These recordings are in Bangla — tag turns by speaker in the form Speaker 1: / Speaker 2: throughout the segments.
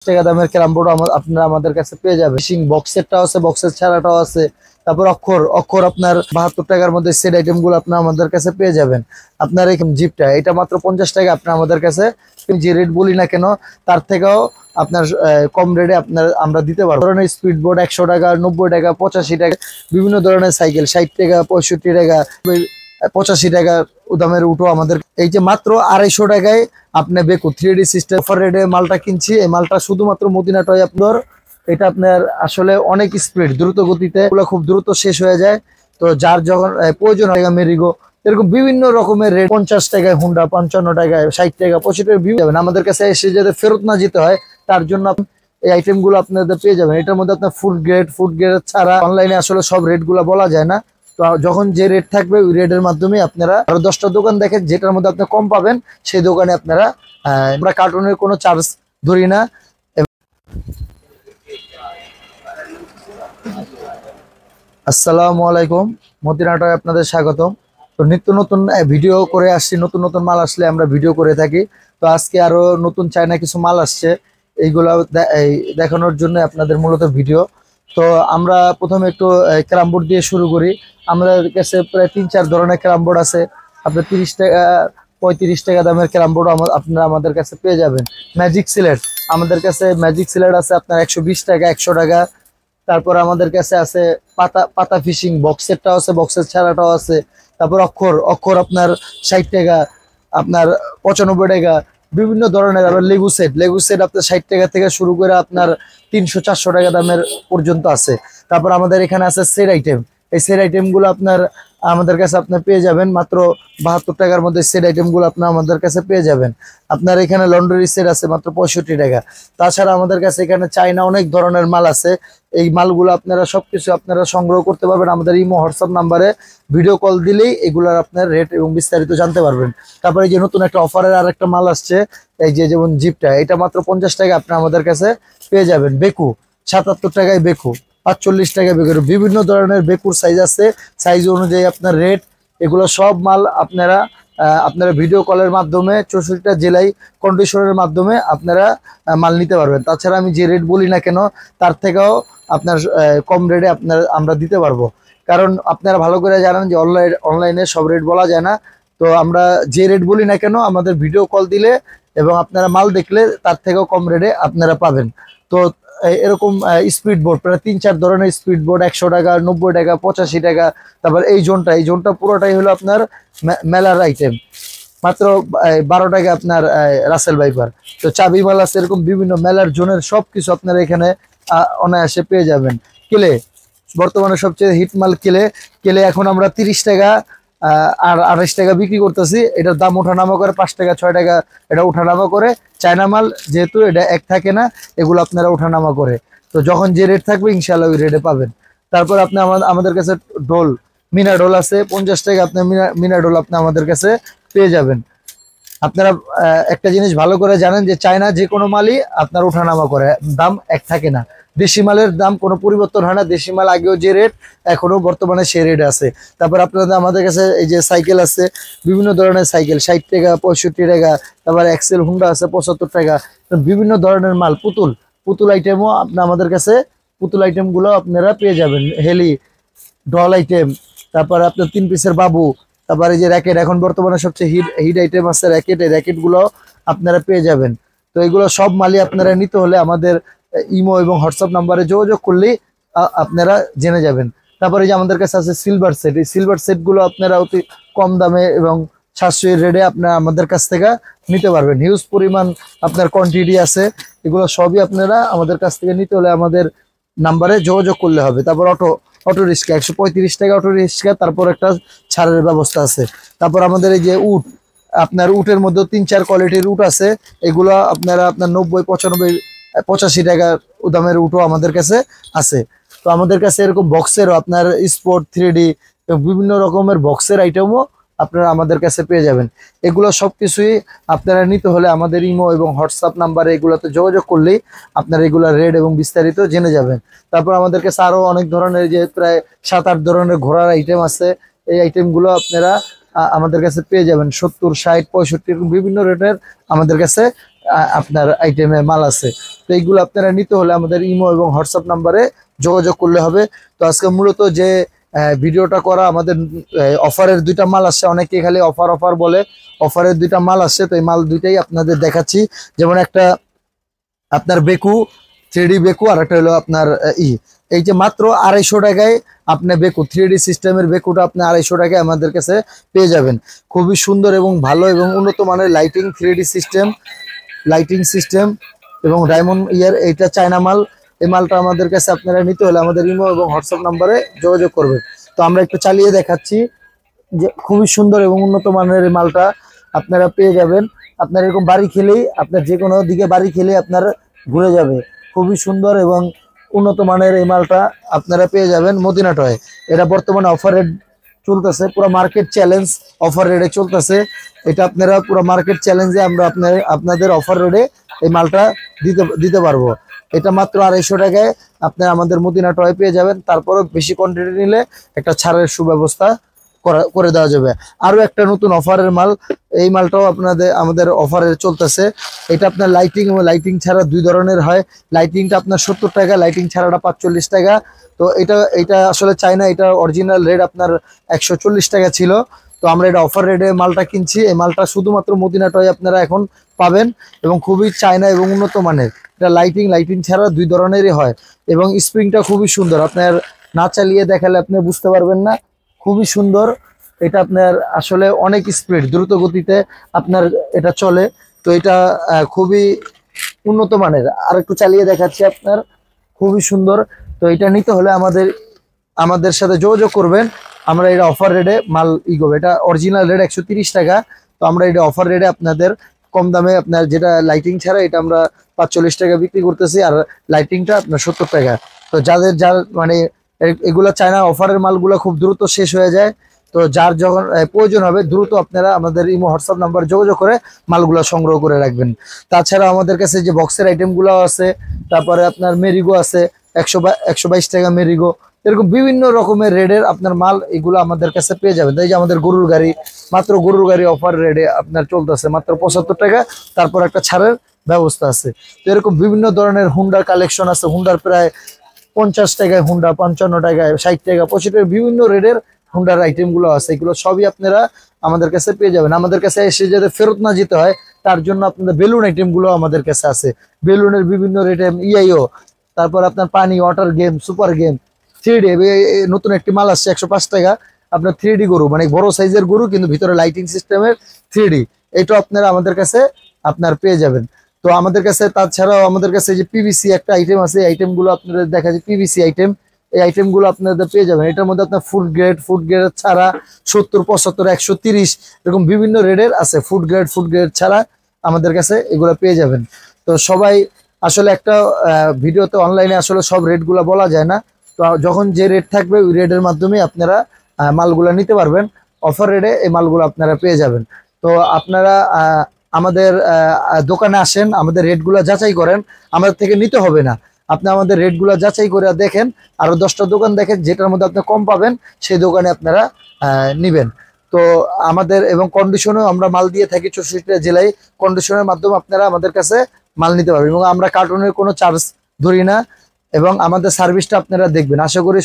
Speaker 1: টাকা দামের ক্যারাম বোর্ড আপনারা আমাদের কাছে পেয়ে যাবেন। ফিশিং বক্সেরটাও আছে, বক্সের ছাড়াটাও আছে। তারপর অক্ষর আপনার 72 টাকার মধ্যে সেট আইটেম গুলো আপনার আমাদের কাছে পেয়ে যাবেন। আপনার এই জিপটা এটা মাত্র 50 টাকা আপনার আমাদের কাছে, যে রেট বলি না কেন তার থেকেও আপনার কম রেটে আপনার আমরা দিতে পারবো। ধরনের স্পিড বোর্ড 100 টাকা, 90 টাকা, 85 টাকা, বিভিন্ন ধরনের সাইকেল 60 টাকা, 65 টাকা, 85 টাকা দামের উঠো আমাদের। এই যে মাত্র 250 টাকায় আপনি বেকু 3D সিস্টেম অফার রেটে মালটা কিনছি। এই মালটা শুধুমাত্র মদিনা টয় আপনার, এটা আপনার আসলে অনেক স্পিড, দ্রুত গতিতে, খুব দ্রুত শেষ হয়ে যায়। তো যার যখন প্রয়োজন হয় মেরিগো, এরকম বিভিন্ন রকমের রেট, 50 টাকায় হুন্ডা, 55 টাকায়, 60 টাকা, 65 টাকা যাবেন। আমাদের কাছে এসে যাতে ফেরত না যেতে হয় তার জন্য এই আইটেম গুলো আপনাদের পেয়ে যাবেন। এটার মধ্যে আপনার ফুড গ্রেড ছাড়া অনলাইনে আসলে সব রেট গুলা বলা যায় না। তো যখন যে রেট থাকবে ওই রেটের মাধ্যমে আপনারা আরো 10টা দোকান দেখেন যেটার মধ্যে আপনি কম পাবেন সেই দোকানে আপনারা, আমরা কার্টুনের কোনো চার্জ ধরি না। আসসালামু আলাইকুম, মদিনা টয় আপনাদের স্বাগতম। তো নিত্য নতুন ভিডিও করে আসছি, নতুন নতুন মাল আসলে আমরা ভিডিও করে থাকি। তো আজকে আরো নতুন চায়না কিছু মাল আসছে, এইগুলা দেখানোর জন্য আপনাদের মূলত ভিডিও। তো আমরা প্রথমে একটু ক্যারাম বোর্ড দিয়ে শুরু করি। আমাদের কাছে প্রায় 3-4 ধরনের ক্যারাম বোর্ড আছে। আপনার 30 টাকা, 35 টাকা দামের ক্যারাম বোর্ড আপনারা আমাদের কাছে পেয়ে যাবেন। ম্যাজিক সিলেট, আমাদের কাছে ম্যাজিক সিলেট আছে আপনার 120 টাকা, 100 টাকা। তারপর আমাদের কাছে আছে পাতা ফিশিং বক্সেরটাও আছে, বক্সের ছাড়াটাও আছে। তারপর অক্ষর আপনার 60 টাকা, আপনার 95 টাকা, বিভিন্ন ধরনের। আবার লেগু সেট আপনার 60 টাকা থেকে শুরু করে আপনার 300-400 টাকা দামের পর্যন্ত আছে। তারপর আমাদের এখানে আছে সেট আইটেম। এই সেট আইটেম গুলো আপনার আমাদের কাছে আপনার পেয়ে যাবেন মাত্র 72 টাকার মধ্যে। সেট আইটেম গুলো আপনার আমাদের কাছে পেয়ে যাবেন। আপনার এখানে লন্ড্রি সেট আছে মাত্র 65 টাকা। তাছাড়া আমাদের কাছে এখানে চাইনা অনেক ধরনের মাল আছে। এই মালগুলো আপনারা সবকিছু আপনারা সংগ্রহ করতে পারবেন। আমাদের ইমো হোয়াটসঅ্যাপ নাম্বারে ভিডিও কল দিলেই এগুলোর আপনার রেট এবং বিস্তারিত জানতে পারবেন। তারপরে যে নতুন একটা অফারের আর একটা মাল আসছে, এই যে যেমন জিপটা, এটা মাত্র 50 টাকা আপনার আমাদের কাছে পেয়ে যাবেন। বেকু 77 টাকায় বেকু, 45 টাকায় বেকু, বিভিন্ন ধরনের বেকুর সাইজ আছে। সাইজ অনুযায়ী আপনার রেট। এগুলো সব মাল আপনারা ভিডিও কলের মাধ্যমে 64টা জেলায় কন্ডিশনের মাধ্যমে আপনারা মাল নিতে পারবেন। তাছাড়া আমি যে রেট বলি না কেন তার থেকেও আপনার কম রেটে আমরা দিতে পারবো। কারণ আপনারা ভালো করে জানেন যে অনলাইনে সব রেট বলা যায় না। তো আমরা যে রেট বলি না কেন আমাদের ভিডিও কল দিলে এবং আপনারা মাল দেখলে তার থেকেও কম রেটে আপনারা পাবেন। তো এরকম স্পিড বোর্ড প্রায় 3-4 ধরনের স্পিড বোর্ড 100 টাকা, 90 টাকা, 85 টাকা। তারপর এই জোনটা পুরোটাই হলো আপনার মেলার আইটেম, মাত্র 12 টাকা আপনার রাসেল ভাইপার। তো চাবি মাল আছে, এরকম বিভিন্ন মেলার জোনের সবকিছু আপনারা এখানে অনায়াসে পেয়ে যাবেন। কেলে বর্তমানে সবচেয়ে হিট মাল কেলে এখন আমরা 30 টাকা আর 28 টাকা বিক্রি করতেছি। এটার দাম ওঠানামা করে 5 টাকা 6 টাকা, এটা ওঠানামা করে। চায়না মাল যেহেতু এটা এক থাকে না, এগুলো আপনারা ওঠানামা করে। তো যখন যে রেট থাকবে ইনশাল্লাহ ওই রেটে পাবেন। তারপর আপনি আমাদের কাছে মিনা ডোল আছে 50 টাকা, আপনার মিনা ডোল আপনি আমাদের কাছে পেয়ে যাবেন। আপনারা একটা জিনিস ভালো করে জানেন যে চায়না যে কোনো মালই আপনার ওঠানামা করে, দাম এক থাকে না। দেশি মালের দাম কোনো পরিবর্তন হয় না। দেশি মাল আগেও যে রেট এখনো বর্তমানে সেই রেট আছে। তারপর আপনাদের আমাদের কাছে এই যে সাইকেল আছে, বিভিন্ন ধরনের সাইকেল 60 টাকা, 65 টাকা। তারপর এক্সেল হুন্ডা আছে 75 টাকা। বিভিন্ন ধরনের মাল, পুতুল আইটেমও আপনার আমাদের কাছে, পুতুল আইটেম গুলো আপনারা পেয়ে যাবেন। হেলি ডল আইটেম, তারপর আপনার 3 পিসের বাবু, তারপরে যে র্যাকেট, এখন বর্তমানে সবচেয়ে হিট আইটেম আছে র্যাকেট। এই র্যাকেট গুলো আপনারা পেয়ে যাবেন। তো এগুলো সব মালই আপনারা নিতে হলে আমাদের ইমো এবং হোয়াটসঅ্যাপ নাম্বারে যোগাযোগ করলেই আপনারা জেনে যাবেন। তারপরে যে আমাদের কাছে আছে সিলভার সেট। এই সিলভার সেট গুলো আপনারা অতি কম দামে এবং সাশ্রয়ী রেটে আপনারা আমাদের কাছ থেকে নিতে পারবেন। হিউজ পরিমাণ আপনার কোয়ান্টিটি আছে। এগুলো সবই আপনারা আমাদের কাছ থেকে নিতে হলে আমাদের নাম্বারে যোগাযোগ করলে হবে। তারপর অটো রিক্সা 135 টাকা অটো রিক্সা, তারপর একটা ছাড়ের ব্যবস্থা আছে। তারপর আমাদের এই যে আপনার উটের মধ্যে 3-4 কোয়ালিটির উট আছে। এগুলো আপনার 90, 95, 85 টাকা দামের উটও আমাদের কাছে আছে। তো আমাদের কাছে এরকম বক্সেরও আপনার স্পোর্ট 3D বিভিন্ন রকমের বক্সের আইটেমও আপনারা আমাদের কাছে পেয়ে যাবেন। এগুলো সবকিছুই আপনারা নিতে হলে আমাদের ইমো এবং হোয়াটসঅ্যাপ নাম্বারে এগুলোতে যোগাযোগ করলেই আপনারা এগুলোর রেট এবং বিস্তারিত জেনে যাবেন। তারপর আমাদের কাছে আরো অনেক ধরনের যে প্রায় 7-8 ধরনের ঘোড়ার আইটেম আছে। এই আইটেমগুলো আপনারা আমাদের কাছে পেয়ে যাবেন 70, 60, 65 বিভিন্ন রেটের আমাদের কাছে আপনার আইটেমের মাল আছে। তো এইগুলো আপনারা নিতে হলে আমাদের ইমো এবং হোয়াটসঅ্যাপ নাম্বারে যোগাযোগ করলে হবে। তো আজকে মূলত যে ভিডিওটা করা, আমাদের অফারের দুইটা মাল আসছে, অনেকে খালি অফার অফার বলে, অফারের দুইটা মাল আসছে। তো এই মাল দুইটাই আপনাদের দেখাচ্ছি। যেমন একটা আপনার বেকু 3D বেকু, আর একটা হলো আপনার এই যে মাত্র 250 টাকায় আপনি বেকু 3D সিস্টেমের বেকুটা আপনি 250 টাকায় আমাদের কাছে পেয়ে যাবেন। খুবই সুন্দর এবং ভালো এবং উন্নত মানের লাইটিং 3D সিস্টেম এবং ডায়মন্ড এইটা চায়না মাল। এই মালটা আমাদের কাছে আপনারা নিতে হলে আমাদের ইমো এবং হোয়াটসঅ্যাপ নাম্বারে যোগাযোগ করবেন। তো আমরা একটু চালিয়ে দেখাচ্ছি যে খুবই সুন্দর এবং উন্নত মানের এই মালটা আপনারা পেয়ে যাবেন। আপনার এরকম বাড়ি খেলেই, আপনার যে কোনো দিকে বাড়ি খেলেই আপনার ঘুরে যাবে। খুবই সুন্দর এবং উন্নত মানের এই মালটা আপনারা পেয়ে যাবেন মদিনা টয়ে। এটা বর্তমানে অফার রেট চলতেছে, পুরো মার্কেট চ্যালেঞ্জ অফার রেটে চলতেছে। এটা আপনারা পুরো মার্কেট চ্যালেঞ্জে আমরা আপনাদের অফার রেটে এই মালটা দিতে পারবো। এটা মাত্র 250 টাকায় আপনারা আমাদের মদিনা টয়ে পেয়ে যাবেন। তারপরে বেশি কোয়ান্টিটি নিলে একটা ছাড়ের সুব্যবস্থা করে দেওয়া যাবে। আরো একটা নতুন অফারের মাল, এই মালটাও আমাদের অফারে চলতেছে। এটা আপনার লাইটিং এবং লাইটিং ছাড়া দুই ধরনের হয়। লাইটিংটা আপনার 70 টাকা, লাইটিং ছাড়াটা 45 টাকা। তো এটা আসলে চাইনা, এটা অরিজিনাল রেট আপনার 140 টাকা ছিল। তো আমরা এটা অফার রেটে মালটা কিনছি। এই মালটা শুধুমাত্র মদিনা টয়ে আপনারা এখন পাবেন এবং খুবই চায়না এবং উন্নত মানের। এটা লাইটিং ছাড়া দুই ধরনেরই হয় এবং স্প্রিংটা খুবই সুন্দর। আপনার না চালিয়ে দেখালে আপনি বুঝতে পারবেন না, খুবই সুন্দর। এটা আপনার আসলে অনেক স্পিড, দ্রুত গতিতে আপনার এটা চলে। তো এটা খুবই উন্নত মানের। আর একটু চালিয়ে দেখাচ্ছি আপনার, খুবই সুন্দর। তো এটা নিতে হলে আমাদের সাথে যোগাযোগ করবেন। আমরা এটা অফার রেটে মাল করবো। এটা অরিজিনাল রেট 130 টাকা। তো আমরা এটা অফার রেটে আপনাদের কম দামে, আপনার যেটা লাইটিং ছাড়া এটা আমরা 45 টাকা বিক্রি করতেছি, আর লাইটিংটা আপনার 70 টাকা। তো যার মানে এগুলা চায়না অফারের মালগুলো খুব দ্রুত শেষ হয়ে যায়। তো যার যখন প্রয়োজন হবে দ্রুত আপনারা আমাদের ইমো হোয়াটসঅ্যাপ নাম্বার যোগাযোগ করে মালগুলো সংগ্রহ করে রাখবেন। তাছাড়া আমাদের কাছে যে বক্সের আইটেমগুলো আছে, তারপরে আপনার মেরিগো আছে 122 টাকা মেরিগো। এরকম বিভিন্ন রকমের রেডের আপনার মাল এগুলো আমাদের কাছে পেয়ে যাবেন। তাই যে আমাদের গরুর গাড়ি অফার রেডে আপনার চলতেছে মাত্র 75 টাকা, তারপর একটা ছাড়ের ব্যবস্থা আছে। তো এরকম বিভিন্ন ধরনের হুন্ডার কালেকশন আছে। হুন্ডার প্রায় 50 টাকায় হুন্ডা, 55 টাকায়, 60 টাকা, 25 টাকা, বিভিন্ন রেডের হুন্ডার আইটেম গুলো আছে। এগুলো সবই আপনারা আমাদের কাছে পেয়ে যাবেন। আমাদের কাছে এসে যাতে ফেরত না যেতে হয় তার জন্য আপনাদের বেলুন আইটেম গুলো আমাদের কাছে আছে। বেলুনের বিভিন্ন রেটেম ইআইও, তারপর আপনার পানি, water game, super game, 3D নতুন একটি মাল আসছে 105 টাকা। আপনার 3D গরু, মানে বড় সাইজের গরু কিন্তু ভিতরে লাইটিং সিস্টেমের 3D, এটা আপনারা আমাদের কাছে আপনার পেয়ে যাবেন। তো আমাদের কাছে তাছাড়াও আমাদের কাছে যে পিভিসি একটা আইটেম আছে, আইটেম গুলো আপনাদের দেখা যায় পিভিসি আইটেম, এই আইটেম গুলো আপনাদের পেয়ে যাবেন। এটার মধ্যে আপনার ফুড গ্রেড ছাড়া 70, 75, 130 এরকম বিভিন্ন রেডের আছে। ফুড গ্রেড ছাড়া আমাদের কাছে এগুলো পেয়ে যাবেন। তো সবাই আসলে একটা ভিডিওতে অনলাইনে আসলে সব রেট গুলা বলা যায় না। তো যখন যে রেট থাকবে ওই রেটের মাধ্যমে আপনারা মালগুলা নিতে পারবেন। অফার রেটে এই মালগুলো আপনারা পেয়ে যাবেন। তো আপনারা আমাদের দোকানে আসেন, আমাদের রেটগুলো যাচাই করেন। আমাদের থেকে নিতে হবে না, আপনি আমাদের রেটগুলো যাচাই করে দেখেন, আরো 10টা দোকান দেখেন, যেটার মধ্যে আপনি কম পাবেন সেই দোকানে আপনারা নিবেন। তো আমাদের এবং কন্ডিশনেও আমরা মাল দিয়ে থাকি 64টা জেলায়। কন্ডিশনের মাধ্যমে আপনারা আমাদের কাছে মাল নিতে পারবেন এবং আমরা কার্টুনের কোনো চার্জ ধরি না। এবং আমাদের সার্ভিসটা আপনারা দেখবেন। আশা করি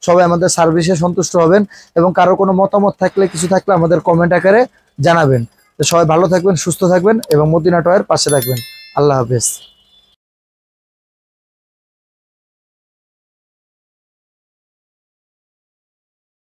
Speaker 1: সবাই আমাদের সার্ভিসে সন্তুষ্ট হবেন এবং কারো কোনো মতামত থাকলে, কিছু থাকলে আমাদের কমেন্ট আকারে জানাবেন। তো সবাই ভালো থাকবেন, সুস্থ থাকবেন এবং মদিনা টয়ের পাশে থাকবেন। আল্লাহ হাফেজ।